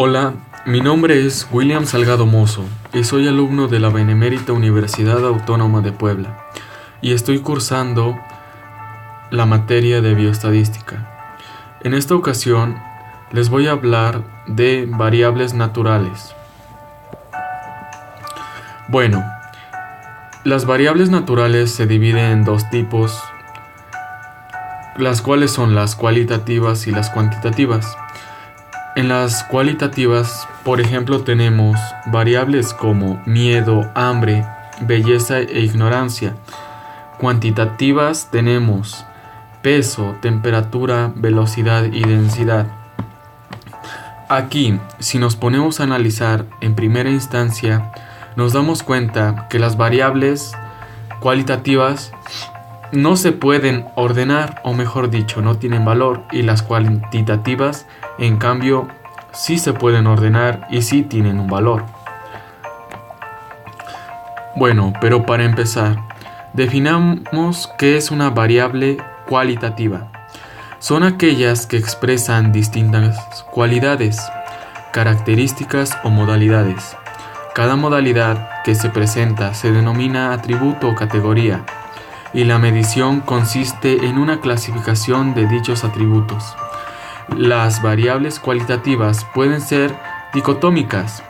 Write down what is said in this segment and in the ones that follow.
Hola, mi nombre es William Salgado Mozo y soy alumno de la Benemérita Universidad Autónoma de Puebla y estoy cursando la materia de bioestadística. En esta ocasión les voy a hablar de variables naturales. Bueno, las variables naturales se dividen en dos tipos, las cuales son las cualitativas y las cuantitativas. En las cualitativas, por ejemplo, tenemos variables como miedo, hambre, belleza e ignorancia. Cuantitativas tenemos peso, temperatura, velocidad y densidad. Aquí, si nos ponemos a analizar en primera instancia, nos damos cuenta que las variables cualitativas no se pueden ordenar, o mejor dicho, no tienen valor, y las cuantitativas, en cambio, sí se pueden ordenar y sí tienen un valor. Bueno, pero para empezar, definamos qué es una variable cualitativa. Son aquellas que expresan distintas cualidades, características o modalidades. Cada modalidad que se presenta se denomina atributo o categoría, y la medición consiste en una clasificación de dichos atributos. Las variables cualitativas pueden ser dicotómicas,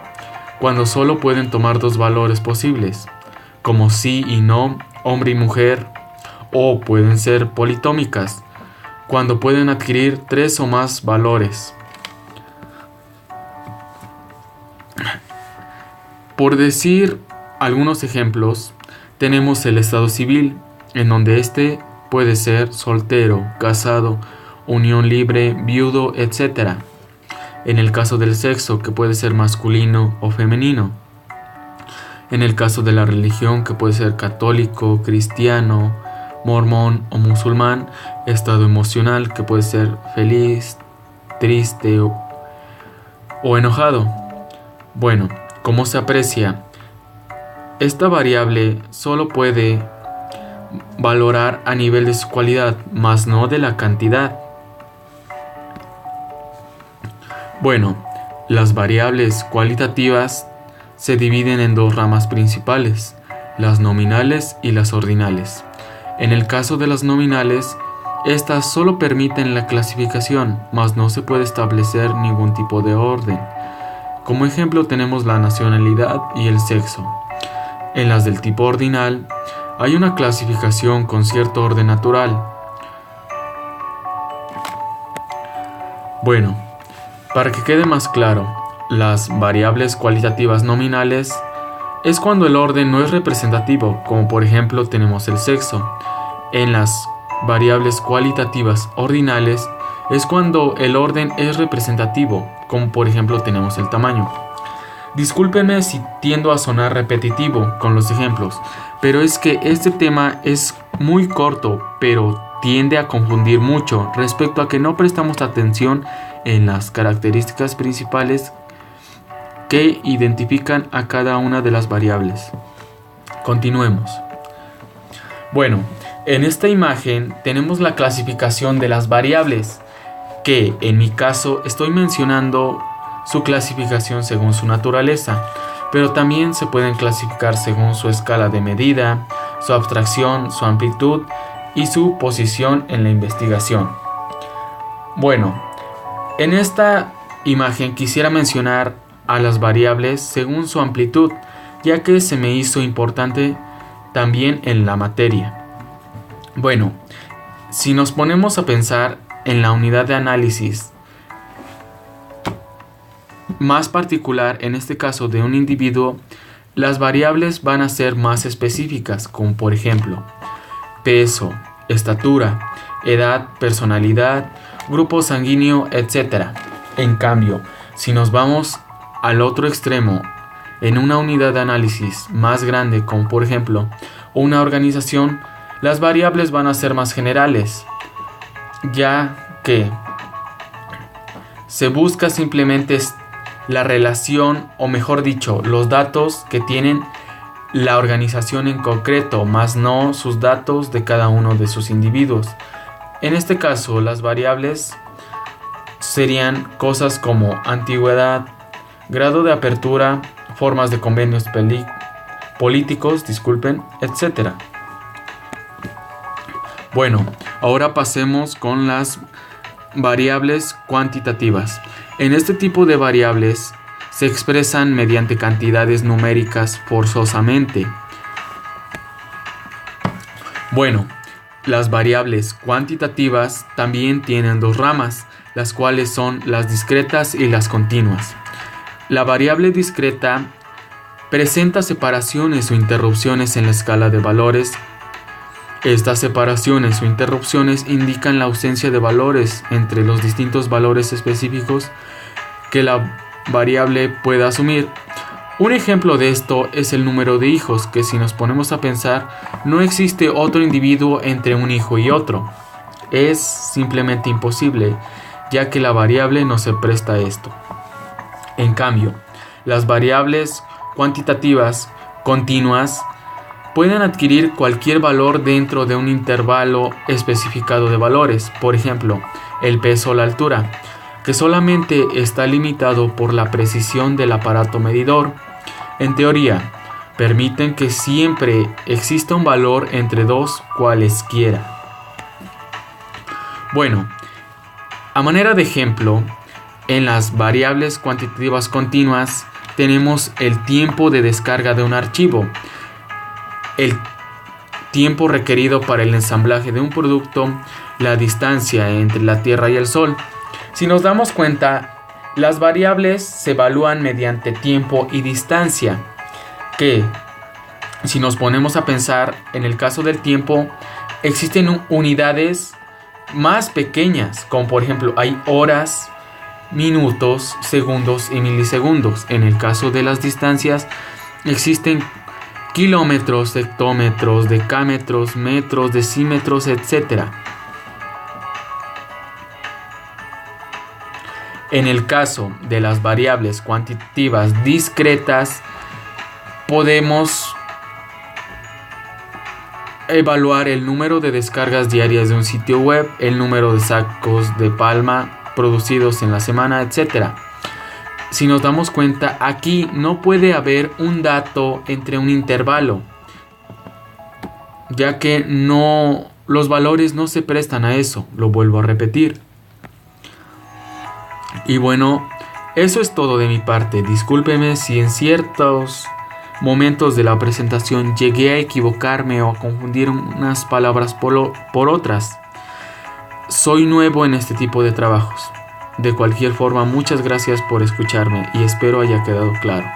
cuando solo pueden tomar dos valores posibles, como sí y no, hombre y mujer, o pueden ser politómicas, cuando pueden adquirir tres o más valores. Por decir algunos ejemplos, tenemos el estado civil, en donde este puede ser soltero, casado, unión libre, viudo, etc. En el caso del sexo, que puede ser masculino o femenino. En el caso de la religión, que puede ser católico, cristiano, mormón o musulmán. Estado emocional, que puede ser feliz, triste o enojado. Bueno, como se aprecia, esta variable solo puede valorar a nivel de su cualidad, más no de la cantidad. Bueno, las variables cualitativas se dividen en dos ramas principales, las nominales y las ordinales. En el caso de las nominales, estas solo permiten la clasificación, mas no se puede establecer ningún tipo de orden. Como ejemplo tenemos la nacionalidad y el sexo. En las del tipo ordinal, hay una clasificación con cierto orden natural. Bueno, para que quede más claro, las variables cualitativas nominales es cuando el orden no es representativo, como por ejemplo tenemos el sexo. En las variables cualitativas ordinales es cuando el orden es representativo, como por ejemplo tenemos el tamaño. Discúlpenme si tiendo a sonar repetitivo con los ejemplos, pero es que este tema es muy corto, pero tiende a confundir mucho respecto a que no prestamos atención en las características principales que identifican a cada una de las variables. Continuemos. Bueno, en esta imagen tenemos la clasificación de las variables, que en mi caso estoy mencionando su clasificación según su naturaleza, pero también se pueden clasificar según su escala de medida, su abstracción, su amplitud y su posición en la investigación. Bueno, en esta imagen quisiera mencionar a las variables según su amplitud, ya que se me hizo importante también en la materia. Bueno, si nos ponemos a pensar en la unidad de análisis más particular, en este caso de un individuo, las variables van a ser más específicas, como por ejemplo peso, estatura, edad, personalidad, grupo sanguíneo, etc. En cambio, si nos vamos al otro extremo, en una unidad de análisis más grande, como por ejemplo una organización, las variables van a ser más generales, ya que se busca simplemente la relación, o mejor dicho, los datos que tienen la organización en concreto, más no sus datos de cada uno de sus individuos. En este caso, las variables serían cosas como antigüedad, grado de apertura, formas de convenios políticos, etc. Bueno, ahora pasemos con las variables cuantitativas. En este tipo de variables se expresan mediante cantidades numéricas forzosamente. Bueno, las variables cuantitativas también tienen dos ramas, las cuales son las discretas y las continuas. La variable discreta presenta separaciones o interrupciones en la escala de valores. Estas separaciones o interrupciones indican la ausencia de valores entre los distintos valores específicos que la variable pueda asumir. Un ejemplo de esto es el número de hijos, que si nos ponemos a pensar, no existe otro individuo entre un hijo y otro. Es simplemente imposible, ya que la variable no se presta a esto. En cambio, las variables cuantitativas continuas pueden adquirir cualquier valor dentro de un intervalo especificado de valores. Por ejemplo, el peso o la altura, que solamente está limitado por la precisión del aparato medidor. En teoría, permiten que siempre exista un valor entre dos cualesquiera. Bueno, a manera de ejemplo, en las variables cuantitativas continuas tenemos el tiempo de descarga de un archivo, el tiempo requerido para el ensamblaje de un producto, la distancia entre la Tierra y el Sol. Si nos damos cuenta, las variables se evalúan mediante tiempo y distancia, que si nos ponemos a pensar en el caso del tiempo, existen unidades más pequeñas, como por ejemplo hay horas, minutos, segundos y milisegundos. En el caso de las distancias, existen kilómetros, hectómetros, decámetros, metros, decímetros, etc. En el caso de las variables cuantitativas discretas, podemos evaluar el número de descargas diarias de un sitio web, el número de sacos de palma producidos en la semana, etc. Si nos damos cuenta, aquí no puede haber un dato entre un intervalo, ya que los valores no se prestan a eso, lo vuelvo a repetir. Y bueno, eso es todo de mi parte. Discúlpeme si en ciertos momentos de la presentación llegué a equivocarme o a confundir unas palabras por otras. Soy nuevo en este tipo de trabajos. De cualquier forma, muchas gracias por escucharme y espero haya quedado claro.